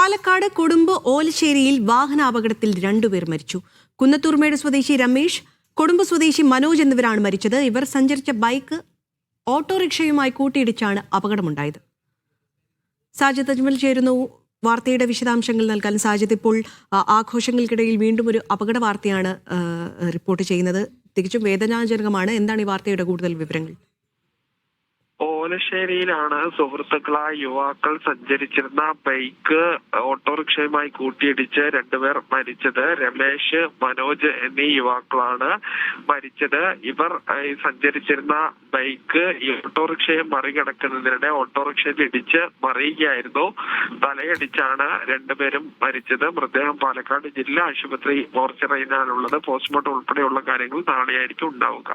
പാലക്കാട് കൊടുമ്പ് ഓലശ്ശേരിയിൽ വാഹനാപകടത്തിൽ 2 പേർ മരിച്ചു. കുന്നത്തൂർമേട് സ്വദേശി രമേശ്, കൊടുമ്പ് സ്വദേശി മനോജ് എന്നിവരാണ് മരിച്ചത്. ഇവർ സഞ്ചരിച്ച ബൈക്ക് ഓട്ടോറിക്ഷയുമായി കൂട്ടിയിടിച്ചാണ് അപകടമുണ്ടായത്. സാജിദ് അജ്മൽ ചേരുന്നു വാർത്തയുടെ വിശദാംശങ്ങൾ നൽകാൻ. സാജിദ്, ഇപ്പോൾ ആഘോഷങ്ങൾക്കിടയിൽ വീണ്ടും ഒരു അപകട വാർത്തയാണ് റിപ്പോർട്ട് ചെയ്യുന്നത്. തികച്ചും വേദനാജനകമാണ്. എന്താണ് ഈ വാർത്തയുടെ കൂടുതൽ വിവരങ്ങൾ? ഓലശ്ശേരിയിലാണ് സുഹൃത്തുക്കളായ യുവാക്കൾ സഞ്ചരിച്ചിരുന്ന ബൈക്ക് ഓട്ടോറിക്ഷയുമായി കൂട്ടിയിടിച്ച് 2 പേർ മരിച്ചത്. രമേശ്, മനോജ് എന്നീ യുവാക്കളാണ് മരിച്ചത്. ഇവർ സഞ്ചരിച്ചിരുന്ന ബൈക്ക് ഈ ഓട്ടോറിക്ഷയെ മറികടക്കുന്നതിനിടെ ഓട്ടോറിക്ഷയിൽ ഇടിച്ച് മറിയുകയായിരുന്നു. തലയടിച്ചാണ് 2 പേരും മരിച്ചത്. മൃതദേഹം പാലക്കാട് ജില്ലാ ആശുപത്രി മോർച്ചറിയിലാണുള്ളത്. പോസ്റ്റ്മോർട്ടം ഉൾപ്പെടെയുള്ള കാര്യങ്ങൾ നാളെയായിരിക്കും ഉണ്ടാവുക.